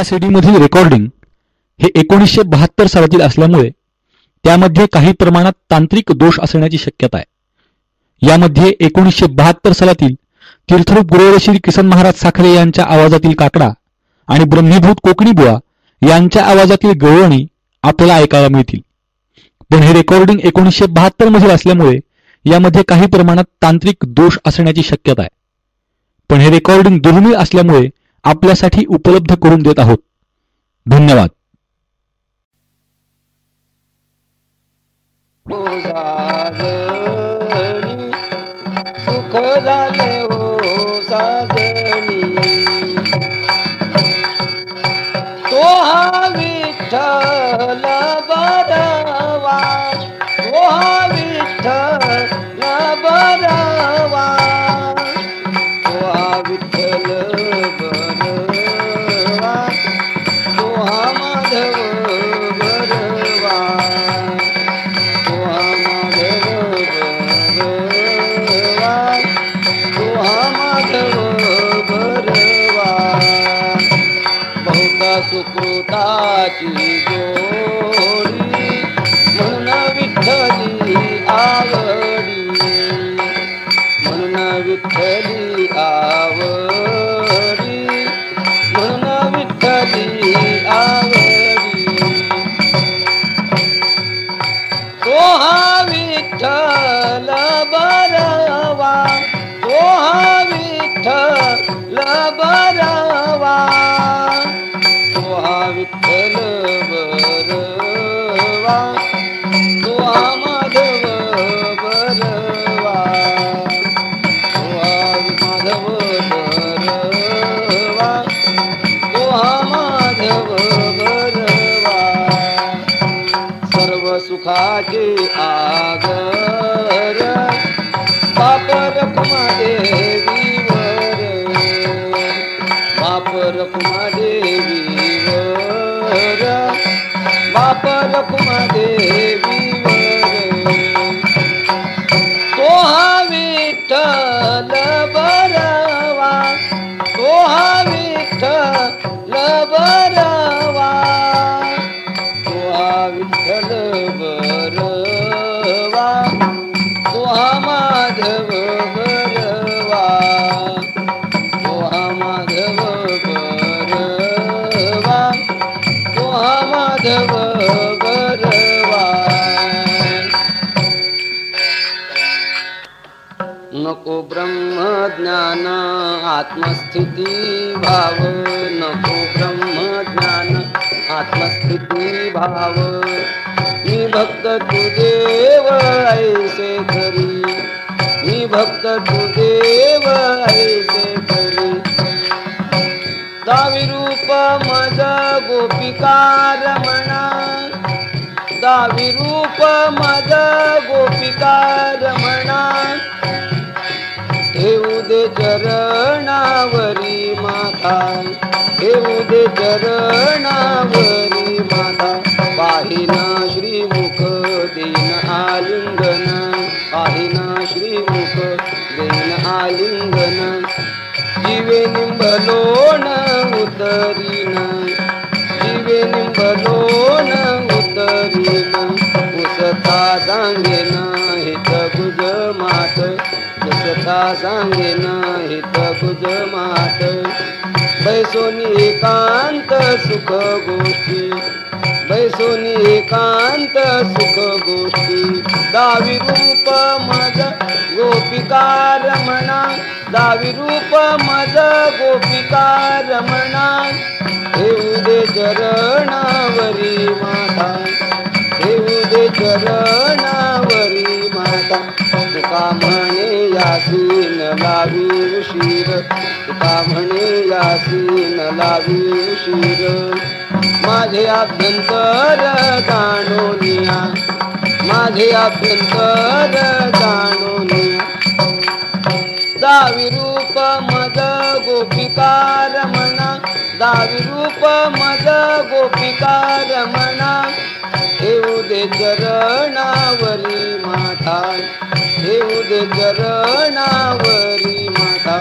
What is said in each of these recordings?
सीडीमधील recording हे 1972 सालातील असल्यामुळे त्यामध्ये काही प्रमाणात तांत्रिक दोष असण्याची शक्यता आहे। यामध्ये 1972 सालातील तीर्थरूप गुरुवर श्री किसन महाराज साखरे यांच्या आवाजातील काकडा आणि ब्रह्मीभूत कोकणी बुवा यांच्या आवाजातील गवळणी आपल्याला ऐकायला मिळतील। पण हे रेकॉर्डिंग 1972 मधील असल्यामुळे यामध्ये काही प्रमाणात तांत्रिक दोष असण्याची शक्यता आहे। पण हे रेकॉर्डिंग दुर्मिळ असल्यामुळे आपल्यासाठी उपलब्ध करून देत आहोत। धन्यवाद। सुख झाले हो साजणी, तो हा विठ्ठल बरवा, तो हा विठ्ठल बरवा, तो हा विठ्ठल बरवा, तो हा माधव बरवा, तो हा माधव बरवा, तो हा माधव बरवा। बहुता सुकृताची जोडी म्हणून विठ्ठली आवडी, म्हणून विठ्ठली आवडी, म्हणून विठ्ठली आवडी। तो हा विठ्ठल बरवा, तो हा विठ्ठल बरवा, तो हा विठ्ठल बरवा, तो हा माधव बरवा, तो हा माधव बरवा, तो हा माधव बरवा। सर्व सुखाचे आगर बाप रखुमा देवीवर, बाप रखुमा देवीवर, बाप रखुमा देवीवर। तो हा विठ्ठल बरवा, तो हा विठ्ठल बरवा, तो हा विठ्ठल बरवा, तो हा माधव बरवा, तो हा माधव बरवा, तो हा माधव बरवा। नको ब्रह्मज्ञान आत्मस्थिती भाव, नको ब्रह्मज्ञान आत्मस्थिती भाव। मी भक्त तुदेव ऐसे करी, मी भक्त तुदेव ऐसे करी। दावी रूप मज गोपिका रमणा, दावी रूप मज गोपिका रमणा। ठेवू दे चरणावरी माता, ठेवू दे चरणावरी माता। पाहिना श्रीमुख देन आलिंगन, पाहिना श्रीमुख देन आलिंगन। जीवे निंबलोन उतरीन, जीवे निंबलोन उतरीन। उसता सांगेन हित गुज मात, उसता सांगेन हित गुज मात। बैसोनी एकांत सुख गोष्टी, बैसोनी एकांत सुख गोष्टी। दावी रूप मज गोपिका रमणा, दावी रूप मज गोपिका रमणा। ठेवू दे चरणावरी माता, ठेवू दे चरणावरी माता। तुका म्हणे यासीन लावी उशीर, तुका म्हणे यासीन लावी उशीर। माझे अभ्यंतर जाणोनिया, माझे अभ्यंतर जाणोनिया। दावी रूप मज गोपिका रमणा, दावी रूप मज गोपिका रमणा। ठेवू दे चरणावरी माता, ठेवू दे चरणावरी माता।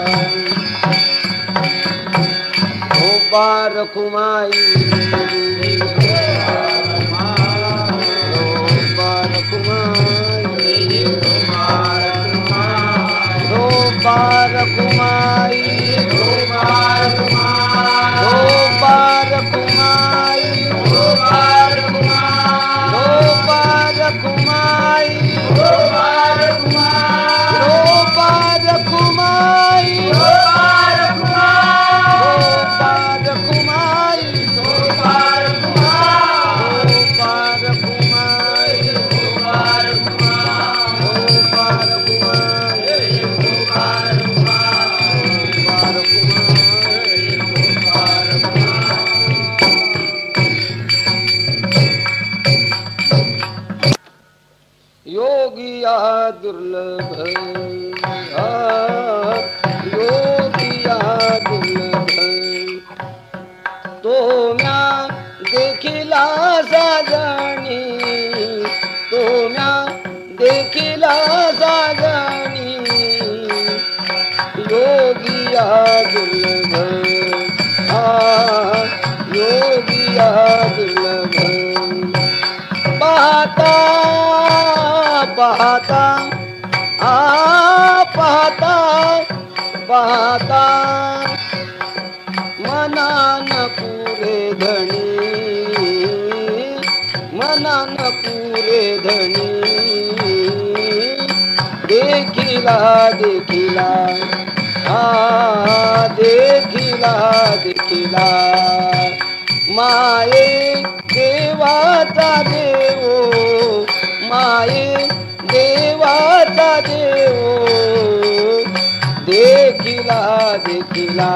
बारकुमाई बारकुमाई योगिया दुर्लभ योगिया दुर्लभ तो म्या देखिला साजणी तो म्या देखिला साजणी योगिया दुर्लभ योगिया दुर्लभ पाहता पाहता पाहता पाहता मनान पुरे धनी मनान पुरे धनी देखिला देखिला देखिला देखिला माये देवाचा देवो माये देवाचा देव देखिला देखिला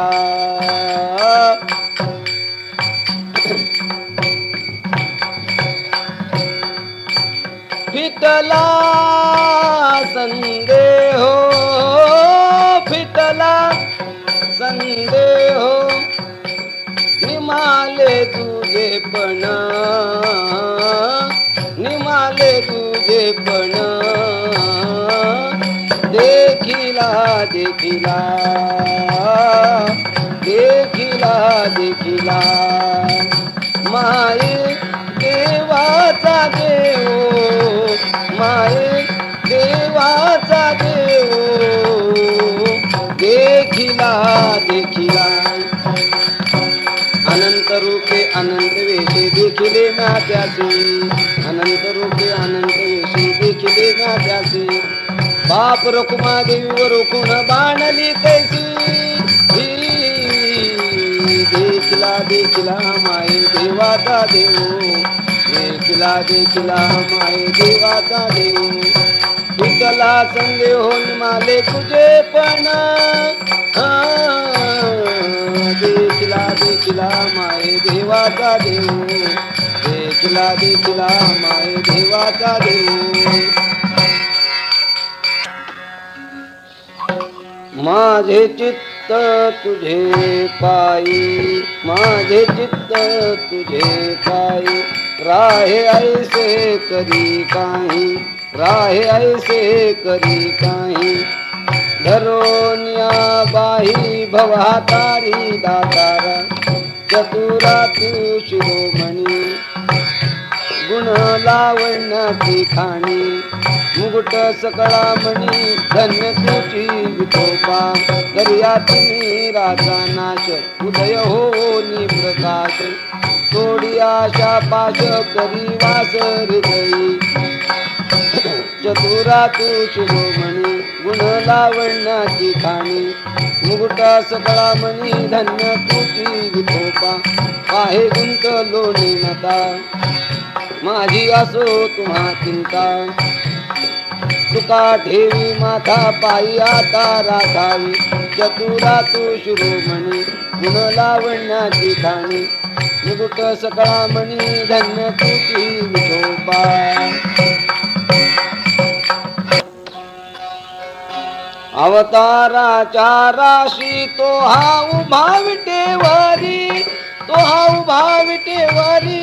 फिटला संदेह फिटला संदेह निमाले तुझे पण निमाले तुझे पण देखिला देखिला देखिला देखिला माये देवाचा देव माये देवाचा देव देखिला देखिला अनंत रूपे अनंत वेशे देखिले ना त्याचे अनंत रूपे अनंत वेशे देखिले ना त्याचे बाप रखुमा देवी रोखून बाणली कैसी देखिला देखिला माये देवाचा देव देखिला देखिला माये देवाचा देव विठला संदेह निमाले तुझे पण देखिला देखिला माये देवाचा देव देखिला देखिला माये देवाचा देव माझे चित्त तुझे पायी माझे चित्त तुझे पायी राहे ऐसे करी काही राहे ऐसे करी काही धरोनिया बाही भवातारी दातारा चतुरा तू शिरोमणी गुण लावण्याची खाणी मुकुट सकळा मणी धन्य तुझी विठोबा दर्यातून राजा नाश उदय होनी प्रकाश सोडी आशा पाश करी वास हृदयी चतुरा तू शिरोमणी गुण लावण्याची खाणी मुकुट सकळा मणी धन्य तुझी विठोबा पाहे गुंतलो नेमता माझी असो तुम्हा चिंता तुका ठेवी माथा पायी आता राखावी चतुरा तू शिरोमणी गुण लावण्याची खाणी मुकुट सकळा मणी धन्य तुझी विठोबा अवताराच्या राशी तो हा उभा विटेवरी तो हा उभा विटेवरी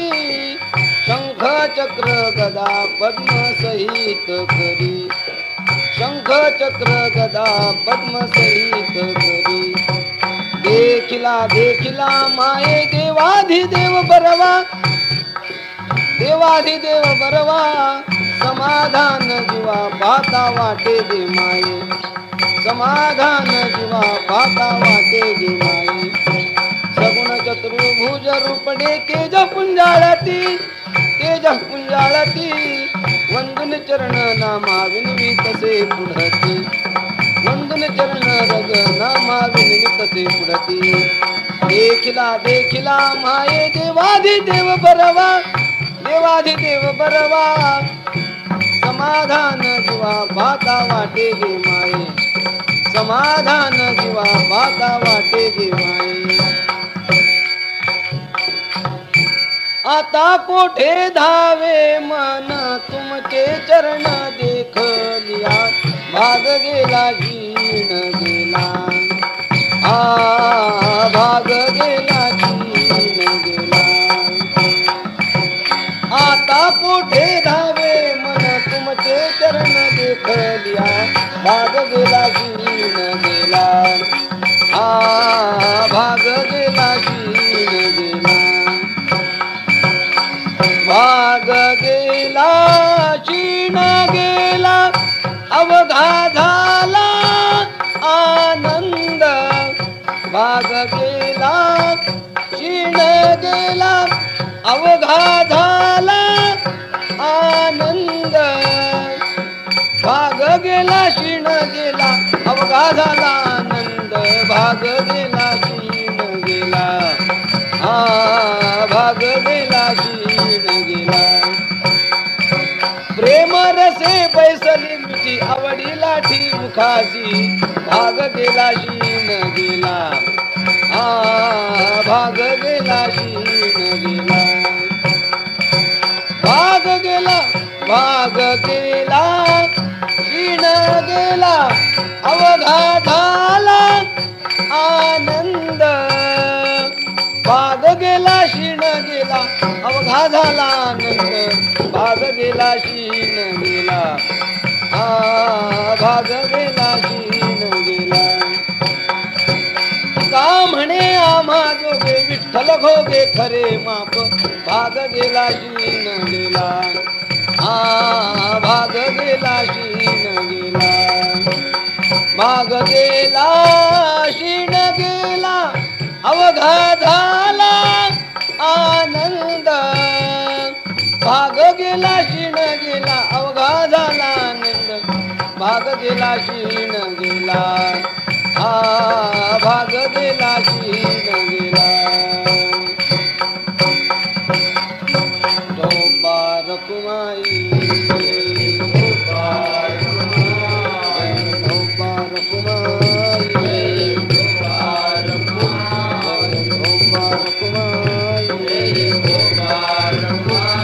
शंख चक्र गदा पद्म सहित करी शंख चक्र गदा पद्म सहित करी देखिला देखिला माये देवाधिदेव बरवा, देवाधिदेव बरवा, समाधान जीवा पाहता वाटे दे माये, समाधान जीवा पाहता वाटे दे माये. सगुण चतुर्भुज रूपडे तेज पुंजाळती, तेज पुंजाळती, वंदन चरण नामा विनवी तसे पुढती, वंदन चरण रग नामा विनवी तसे पुढती. देखिला देखिला माये देवाधिदेव बरवा, देवाधिदेव बरवा, समाधान जीवा पाहता वाटे गे माये, समाधान जीवा पाहता वाटे गे माये. आता कोठे धावे मन तुमचे चरण देख लिया, भाग गेला जीण गेला, भाग गेला जीण गेला. आता कोठे धावे मन तुमचे चरण देख लिया, भाग गेला जीण गेला, भाग गेला जीण गेला. भाग गेला क्षीण गेला, अवघा झाला आनंद, भाग गेला क्षीण गेला, अवघा झाला आनंद. भाग गेला क्षीण गेला, अवघा झाला आनंद, भाग गेला क्षीण गेला, भाग गेला क्षीण गेला. प्रेम रसे बैसली मिठी आवडी लाठी मुखाची, भाग गेला क्षीण गेला, भाग गेला क्षीण गेला. भाग गेला, भाग गेला क्षीण गेला, अवघा झाला आनंद. भाग गेला क्षीण गेला, अवघा झाला आनंद, भाग गेला क्षीण गेला, भाग गेला क्षीण गेला. का म्हणे आम्हा जोगे विठ्ठल घोगे खरे माप, भाग गेला क्षीण गेला, भाग गेला क्षीण गेला. भाग गेला क्षीण गेला, अवघा झाला आनंद. भाग गेला क्षीण गेला, अवघा झाला आनंद, भाग गेला क्षीण गेला, भाग गेला क्षीण गेला. धोबा रखुमाई, धोबा रखुमाई, धोबा रखुमाई, धोबा रखुमाई, धोबा रखुमाई, धोबा रखुमाई.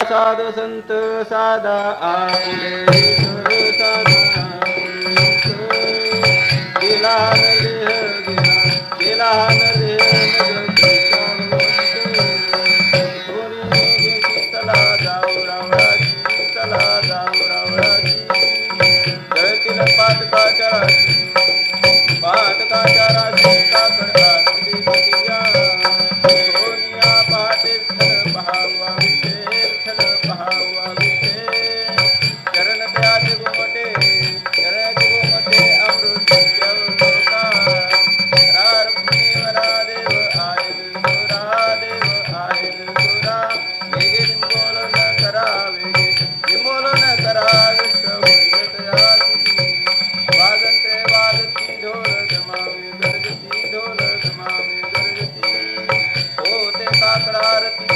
साधु संत साधा आपुले, साधा गेला गेला चला जाऊ रावळाची, चला जाऊ रावळाची. जळतील पातकाच्या राशी, पातकाच्या राशी काकडा तुझी सोनिया पहाटे पहावा विठे, पहावा विठे. चरण त्याचे घुमटे, चरणाचे घुमटे अमृत लोका. रुक्मिणीवरा देव आहे तुरा, देव आहे तुरा. वेगे निंबोलन करा, वेगे निंबोलन करा, विश्व भूषयासी. वाजंत्रे वाजती ढोल जमावे गरजती, ढोल जमावे गरजती. होते काकडा आरती,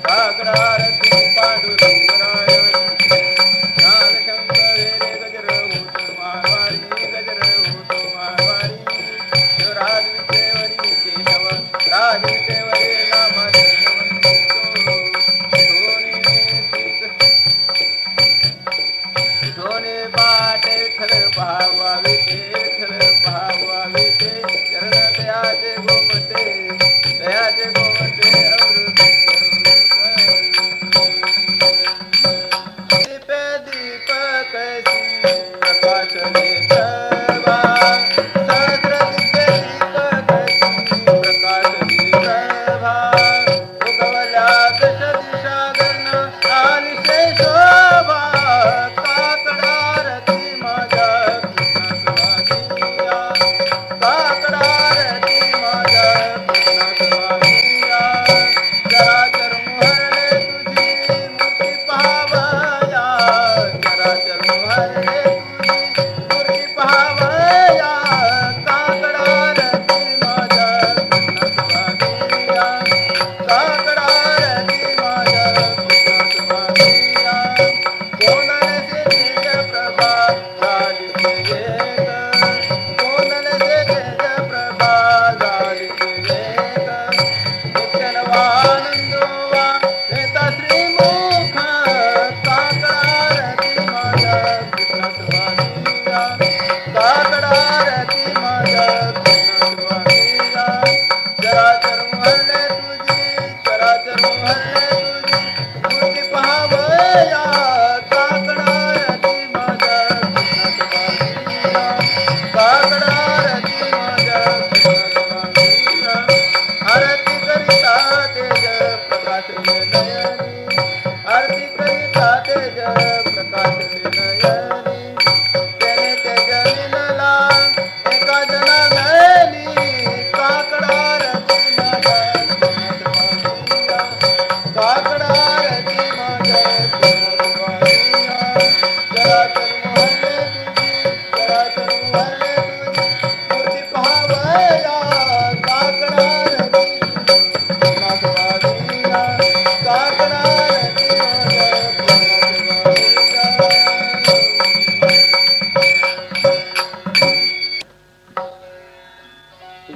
काकडा आरती पांडुरंगरायाची. ज्ञानशंकर रे गजर होत मारवारी, गजर होत मारवारी. शिवराज विटेवरी केशव, राज विटेवरी नामाचे वंदितो. धोने पाटे विठ्ठल पहावा विठे, विठ्ठल पहावा विठे. चरण दयाचे गोमटे, दयाचे गोमटे अमृत. दीपे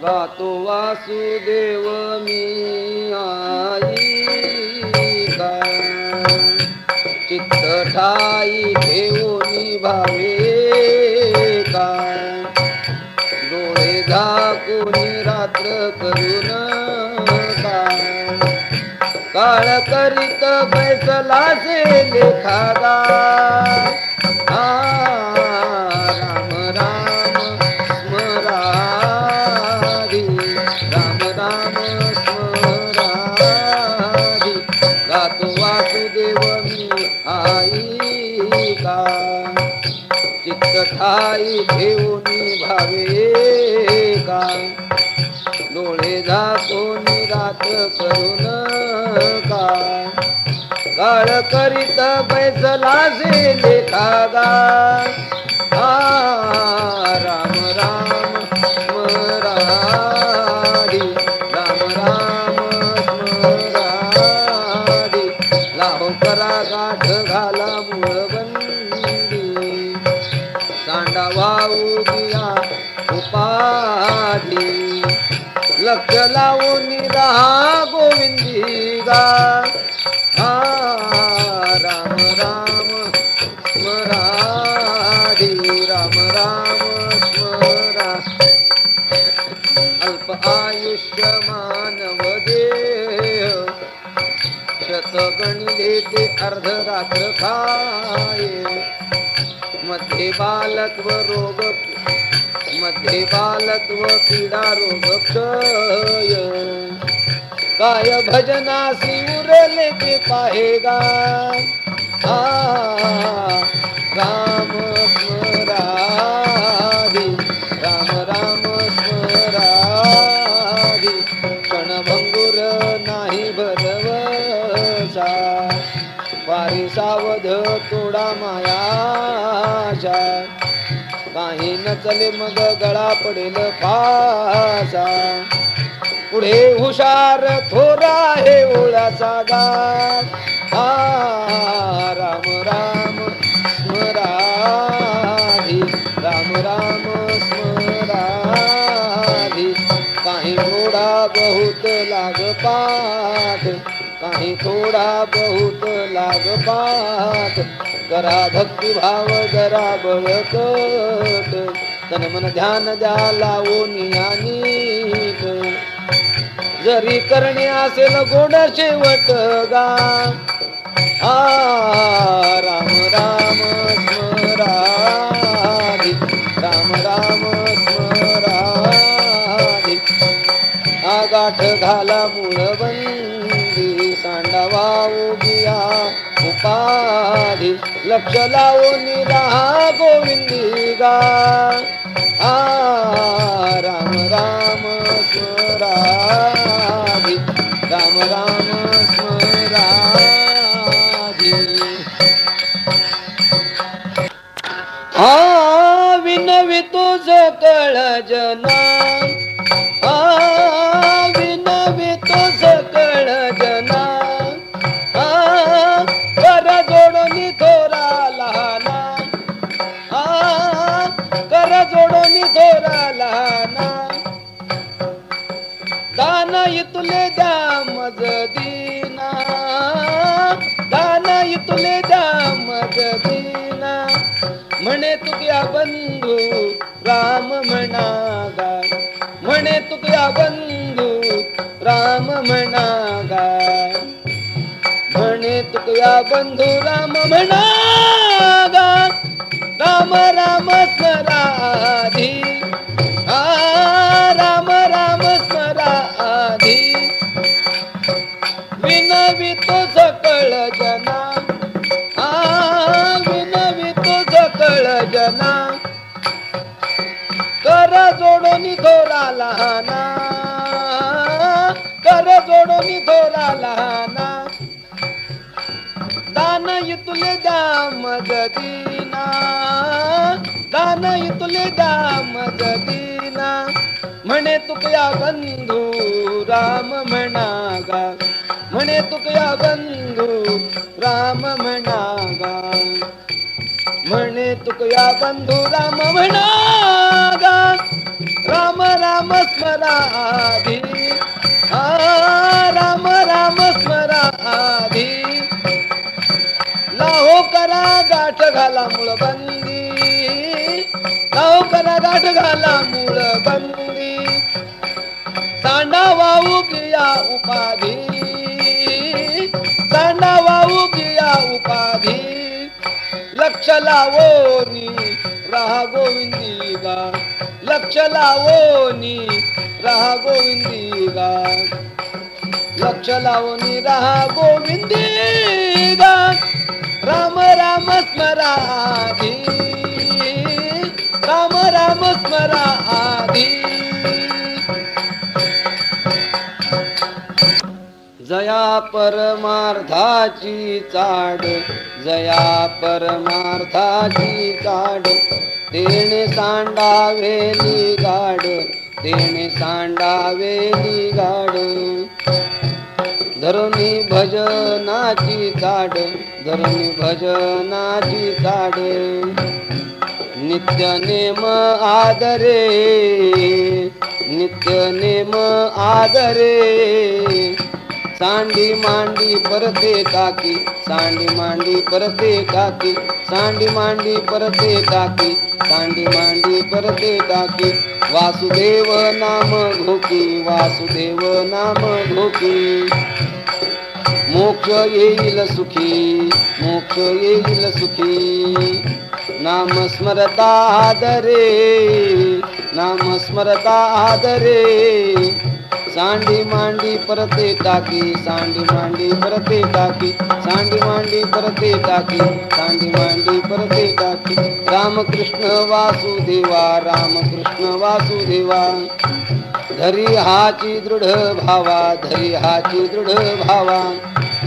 गातो वासुदेव मी आईका चित्त ठाई ठेवून भावे काय डोळे झाकून रात्र करून काय काळ करीत बैसला से लेखागा राम राम स्मरारी राम राम स्मरारी गातो वासुदेव मी आईका चित्त ठाई ठेवून भावे काय डोळे झाकून रात करून काय काळ करीत बैसला से लेखागा राम राम स्मरारी राम राम स्मरारी लाहो करा गाठ घाला मूळबंदी सांडा वाहू दिया उपाधी लक्ष लावून रहा गोविंदी गा राम राम स्मरारी राम राम स्मरा अल्प आयुष्य मानव देह शत गणिले ते अर्धरात्र खाये मध्ये बालत्व रोग मध्ये बालत्व पीडा रोग क्षय काय भजनासी उरले ते पाहेगा राम स्मरारी राम राम स्मरारी क्षणभंगुर नाही भरवसा पारी सावध तोडा मायाचा काही नचले मग गळा पडेल फासा पुढे हुशार थोरा हे ओळाचा गात राम राम स्मरारी राम राम स्मरारी काही थोडा बहुत लाग पाठ काही थोडा बहुत लाग पाठ करा भक्तिभाव जरा बळकट तन मन ध्यान द्या लावून नीट जरी करणे असेल गोड शेवट गा राम राम स्मरारी राम राम स्मरारी आगाठ घाला मूळबंदी सांडावा उगिया उपाधी लक्ष लावून रहा गोविंदी गा राम राम स्मरारी राम राम स्मरारी विनवी तुझ कळ जना विनवी तुझ कळ जना कर जोडून थोरा लहाना कर जोडून थोरा लहाना दान इतुले द्या मज दीना दान इतुले द्या मज दीना म्हणे तुक्या बंधू राम म्हणागा म्हणे तुक्या बंधू राम म्हणागा म्हणे तुक्या बंधू राम म्हणागा राम राम स्मराधी राम राम स्मराधी विनवी तो सकळ जना विनवी तो सकळ जना कर जोडून थोरा लहाना कर जोडून थोरा लहाना दान इतुले द्या मदतीना दान इतुले द्या मदतीना म्हणे तुकया बंधू राम म्हणागा म्हणे तुकया बंधू राम म्हणागा म्हणे तुकया बंधू राम म्हणागा राम राम स्मरा स्मराधी राम राम स्मराधी लाहो करा गाठ घाला मूळ बंदी लाहो करा गाठ घाला मूळ बंदी सांडा वाहू किया उपाधी सांडा वाहू किया उपाधी लक्ष लावोनी राहा गोविंदी गा लक्ष लावोनी राहा गोविंदी गा लक्ष लावोनी राहा गोविंदी गा राम राम स्मराधी राम राम स्मराधी जया परमार्थाची चाड जया परमार्थाची चाड तेने सांडावेली गाड तेने सांडावेली गाड धरुणी भजनाची चाड धरुणी भजनाची चाड नित्य नेम आदरे नित्य नेम आदरे सांडी मांडी परते टाकी सांडी मांडी परते टाकी सांडी मांडी परते टाकी सांडी मांडी परते टाकी वासुदेव नाम घोकी वासुदेव नाम घोकी मोक्ष येईल सुखी मोक्ष येईल सुखी नाम स्मरता आदरे नाम स्मरता आदरे सांडी मांडी परते टाकी सांडी मांडी परते टाकी सांडी मांडी परते टाकी सांडी मांडी परते टाकी रामकृष्ण वासुदेवा रामकृष्ण वासुदेवा धरी हाची दृढ भावा धरी हाची दृढ भावा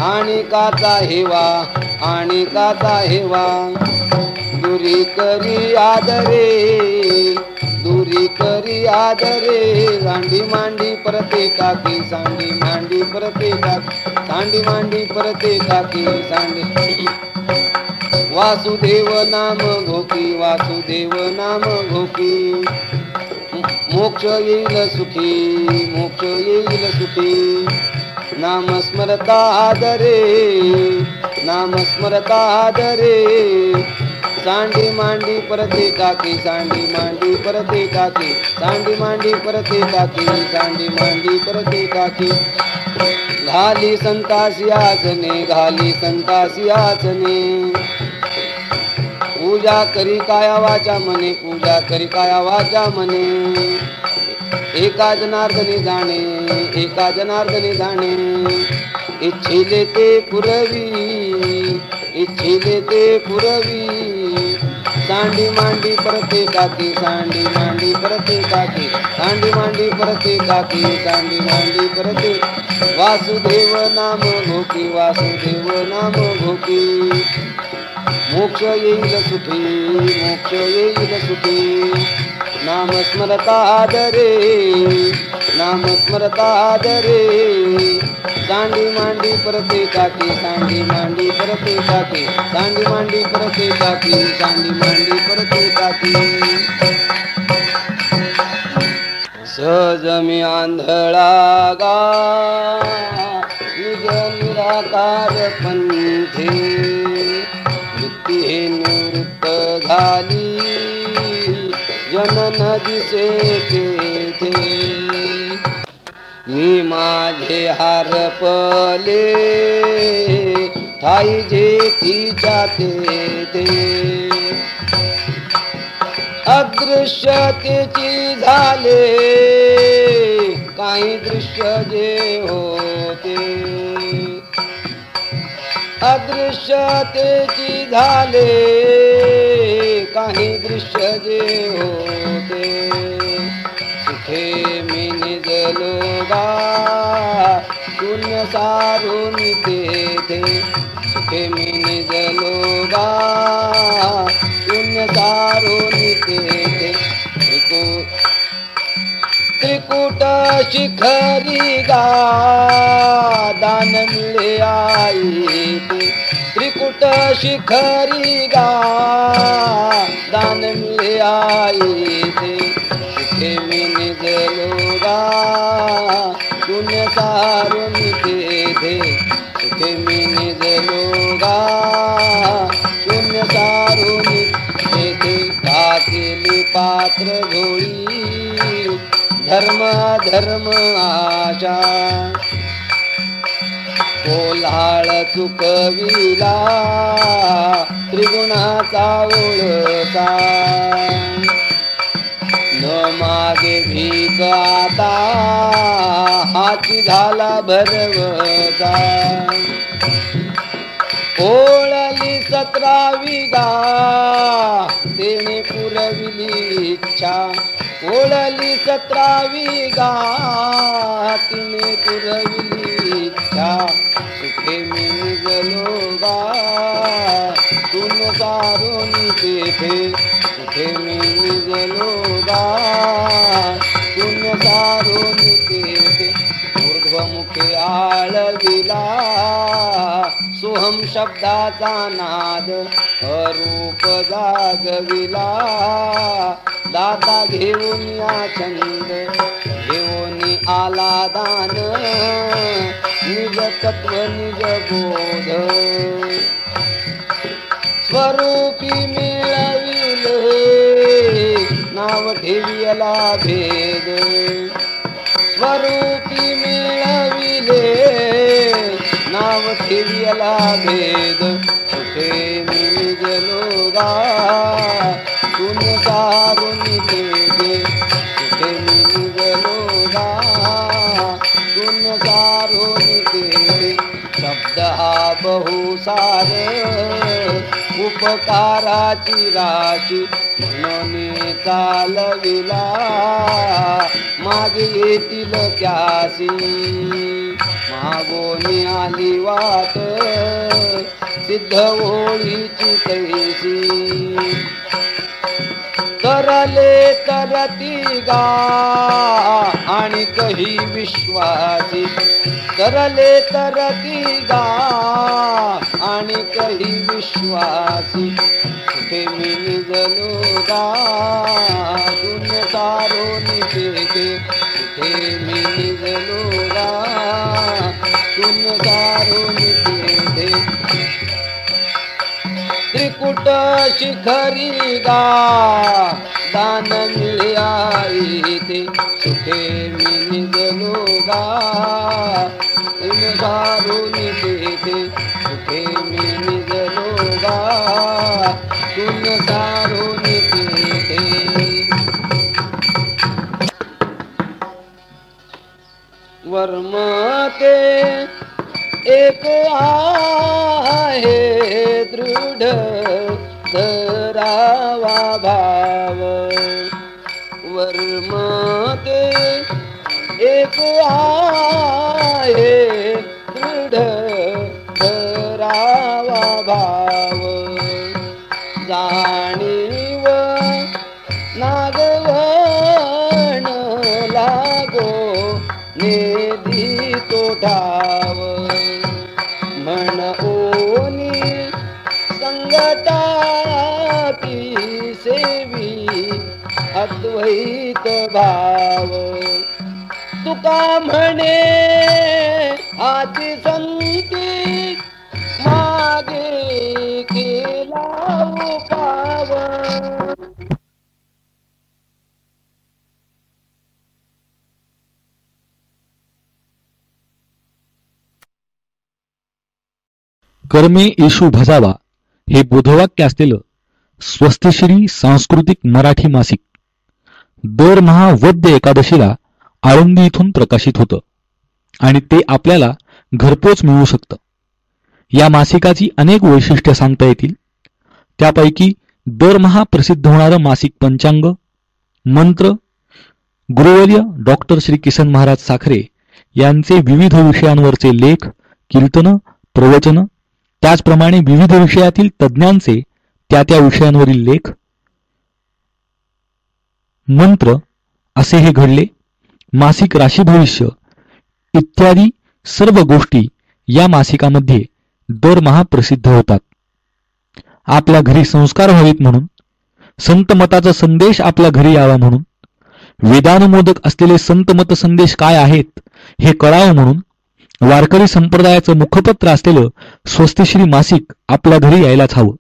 आणि काचा हेवा आणि काचा हेवा दुरी करी आदरे दुरी करी आदरे सांडी मांडी परते टाकी सांडी मांडी परते टाकी सांडी मांडी परते टाकी सांडी वासुदेव नाम घोकी वासुदेव नाम घोकी मोक्ष येईल सुखी मोक्ष येईल सुखी नाम स्मरता आदरे नाम स्मरता आदरे सांडी मांडी परते टाकी सांडी मांडी परते टाकी सांडी मांडी परते टाकी सांडी मांडी परते टाकी घाली संतासी आसने घाली संतासी आसने पूजा करी काया वाचा मने पूजा करी काया वाचा मने एका जनार्दनी जाणे एका जनार्दनी जाणे इच्छिले ते पुरवी इच्छिले ते पुरवी सांडी मांडी परते टाकी सांडी मांडी परते टाकी सांडी मांडी परते टाकी सांडी मांडी परते वासुदेव नाम घोकी वासुदेव नाम घोकी मोक्ष येईल सुखी मोक्ष येईल सुखी नाम स्मरता आदरे नाम स्मरता आदरे सांडी मांडी परते टाकी सांडी मांडी परते टाकी सांडी मांडी परते टाकी सांडी मांडी परते टाकी सहज मी आंधळा गा निज निराकार पंथे वृत्ती हे निवृत्त झाली जनन दिसे तेथे मी माझे हरपले ठाई जेथी जाते ते अदृश्यतेची झाले काही दृश्य जे होते अदृश्यतेची झाले काही दृश्य जे होते सुखे मी निजलो गा शून्य सारून तेथे सुखे मी निजलो गा शून्य सारून तेथे त्रिकुट शिखरी गा दान मिळे आई त्रिकुट शिखरी गा दान मिळे आई ते सुखे मी निजलो गा शून्य सारून तेथे सुखे मी निजलो गा. शून्य सारून तेथे का केली पात्र झोळी धर्म धर्म आशा. कोल्हाळ चुकविला त्रिगुणाचा ओळखा. न मागे भीक आता हाती झाला भरवता. ओळली 17वी गा तेने पुरविली इच्छा. ओळली 17वी गा तिने पुरविली इच्छा. सुखे मी निजलो गा तुन सारून तेथे. सुखे मी निजलो गा तुन सारून तेथे. ऊर्ध्वमुखे आळविला सोहम शब्दाचा नाद अरूप जागविला. दाता घेऊन या छंद घेऊन आला दान निज तत्व निज बोध. स्वरूपी मिळविले नाव ठेविला भेद. स्वरूपी मिळविले नाव ठेविला भेद. सुखे मी निजलो गा शून्य सारून तेथे. सुखे मी निजलो गा शून्य सारून तेथे. शब्द हा बहुसार उपकाराची राशी म्हणून चालविला मागे येतील त्यासी. मागोनी आली वाट सिद्ध ओळीची तैसी. तरले तरती गा आणि कही विश्वासी. तरले तरती गा आणि कही विश्वासी. सुखे मी निजलो गा शून्य सारून तेथे. सुखे मी निजलो गा शून्य सारून तेथे. त्रिकुट शिखरी गा दान मिळ्या इथे. सुखे मी निजलो गा शून्य सारून तेथे. सुखे मी निजलो गा शून्य सारून तेथे. वर्मते एक आहे दृढ धरावा भाव. वर्मते एक आहे दृढ धरावा भाव. जाणीव नागवण लागो नेदी तो ठाव. म्हण ओनी संगता ती सेवी अद्वैत भाव. तुका म्हणे आती संती मागे केला उपाव. कर्मे येशू भजावा हे बोधवाक्य असलेलं स्वस्तिश्री सांस्कृतिक मराठी मासिक दरमहा वद्य एकादशीला आळंदी इथून प्रकाशित होतं आणि ते आपल्याला घरपोच मिळू शकतं. या मासिकाची अनेक वैशिष्ट्ये सांगता येतील. त्यापैकी दरमहा प्रसिद्ध होणारं मासिक पंचांग, मंत्र, गुरुवर्य डॉक्टर श्री किसन महाराज साखरे यांचे विविध विषयांवरचे लेख, कीर्तन, प्रवचन, त्याचप्रमाणे विविध विषयातील तज्ज्ञांचे त्या त्या विषयांवरील लेख, मंत्र असे हे घडले. मासिक राशी भविष्य इत्यादी सर्व गोष्टी या मासिकामध्ये दरमहा प्रसिद्ध होतात. आपल्या घरी संस्कार व्हावेत म्हणून, संत मताचा संदेश आपल्या घरी यावा म्हणून वेदानुमोदक असलेले संतमत संदेश काय आहेत हे कळावं म्हणून वारकरी संप्रदायाचं मुखपत्र असलेलं स्वस्तिश्री मासिक आपल्या घरी यायलाच हवं.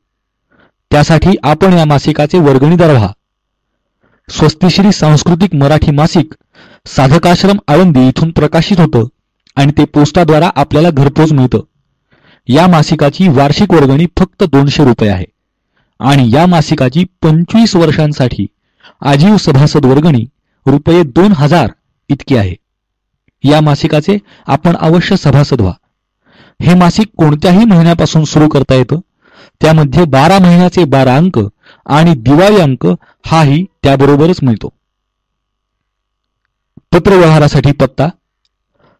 त्यासाठी आपण या मासिकाचे वर्गणीदार व्हा. स्वस्तिश्री सांस्कृतिक मराठी मासिक साधकाश्रम आळंदी इथून प्रकाशित होतं आणि ते पोस्टाद्वारा आपल्याला घरपोच मिळतं. या मासिकाची वार्षिक वर्गणी फक्त 200 रुपये आहे आणि या मासिकाची 25 वर्षांसाठी आजीव सभासद वर्गणी रुपये 2000 इतकी आहे. या मासिकाचे आपण अवश्य सभासद व्हा. हे मासिक कोणत्याही महिन्यापासून सुरू करता येतं. त्यामध्ये 12 महिन्याचे 12 अंक आणि दिवाळी अंक हाही त्याबरोबरच मिळतो. पत्रव्यवहारासाठी पत्ता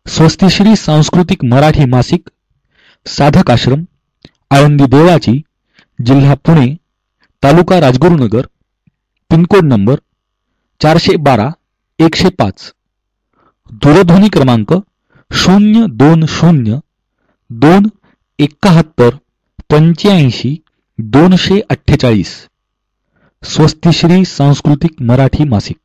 स्वस्तिश्री सांस्कृतिक मराठी मासिक, साधक आश्रम, आळंदी देवाची, जिल्हा पुणे, तालुका राजगुरुनगर, पिनकोड नंबर 412-105, दूरध्वनी क्रमांक 020-271-85-248. स्वस्तिश्री सांस्कृतिक मराठी मासिक.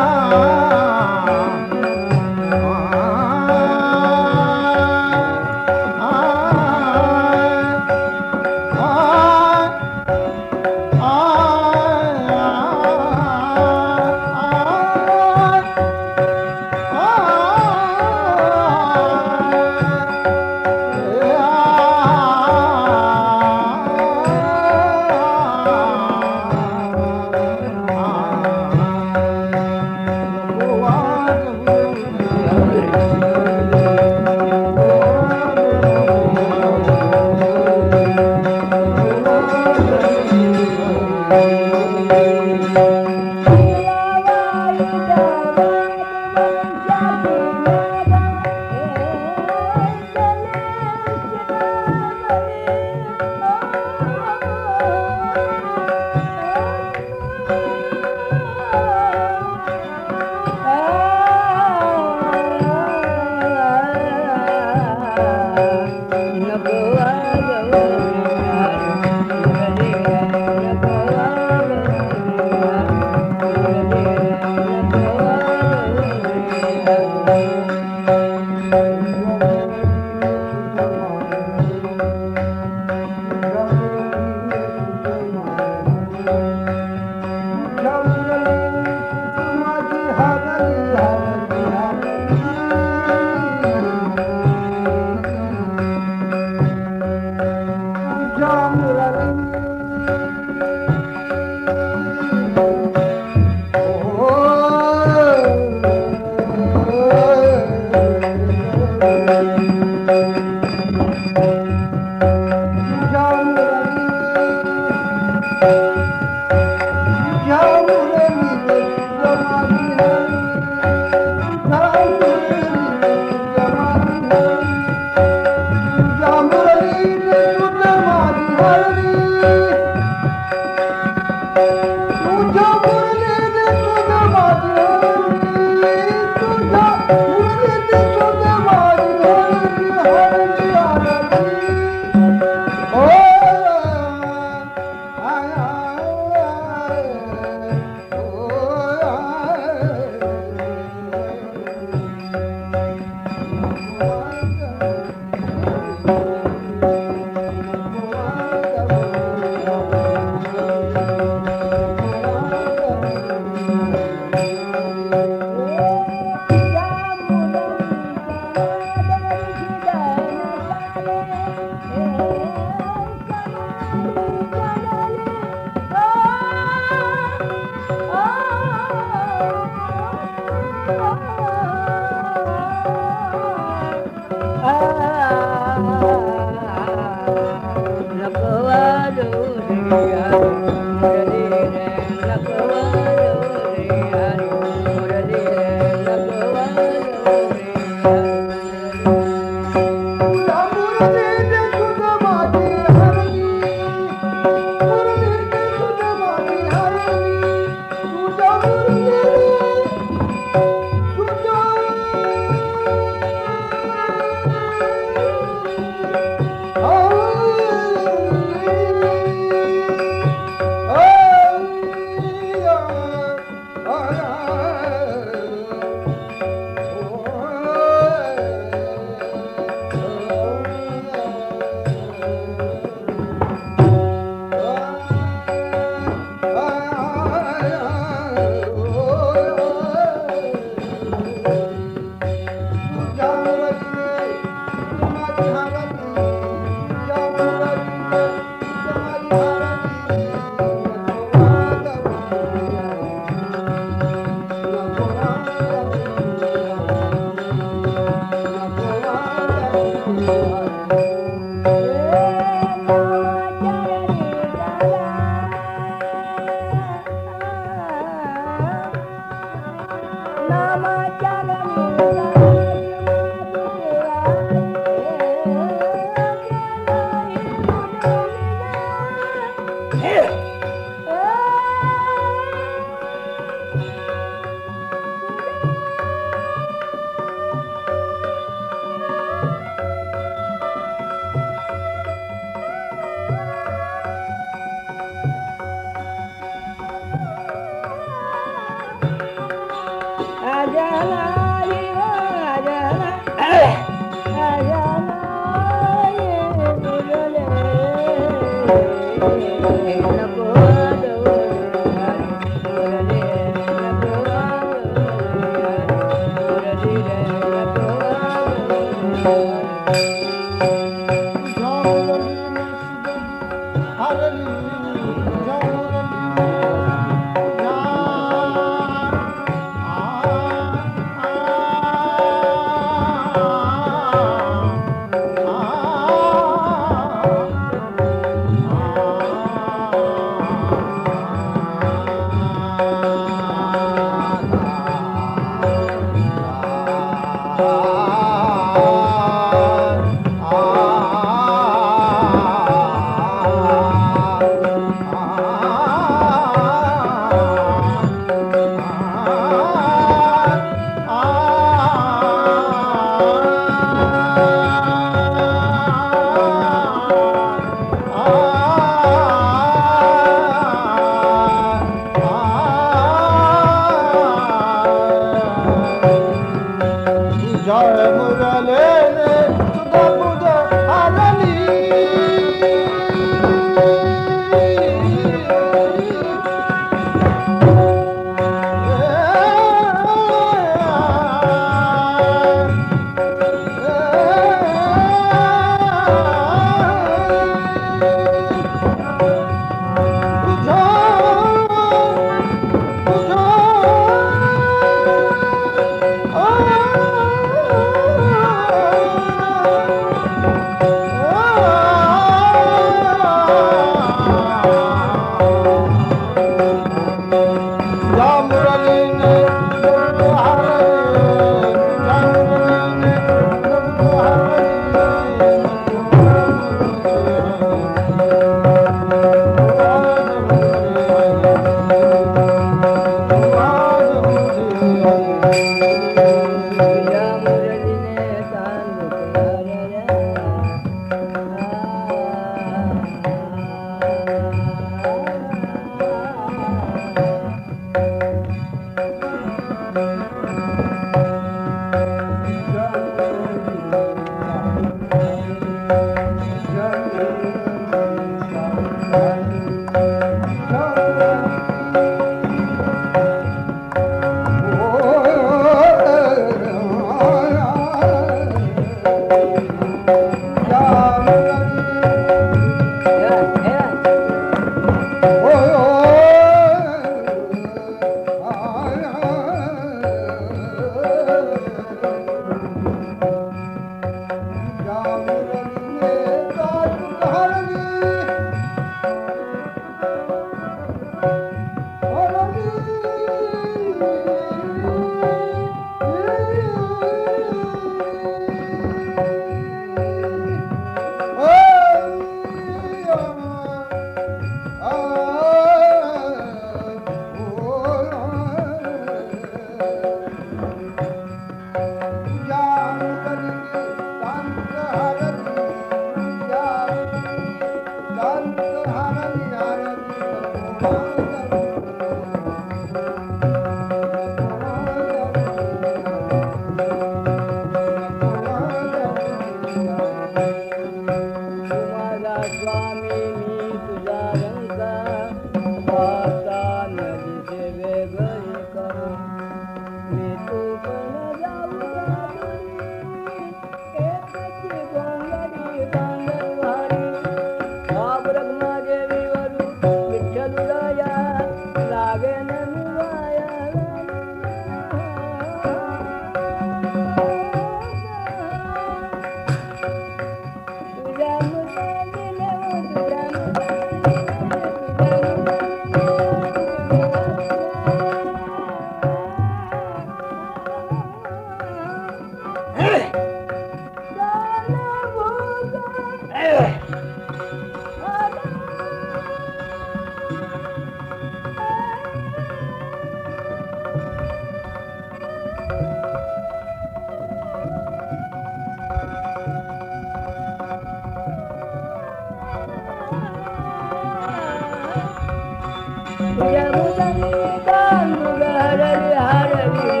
तुझ्या मुदनी कान मृग हरली हरली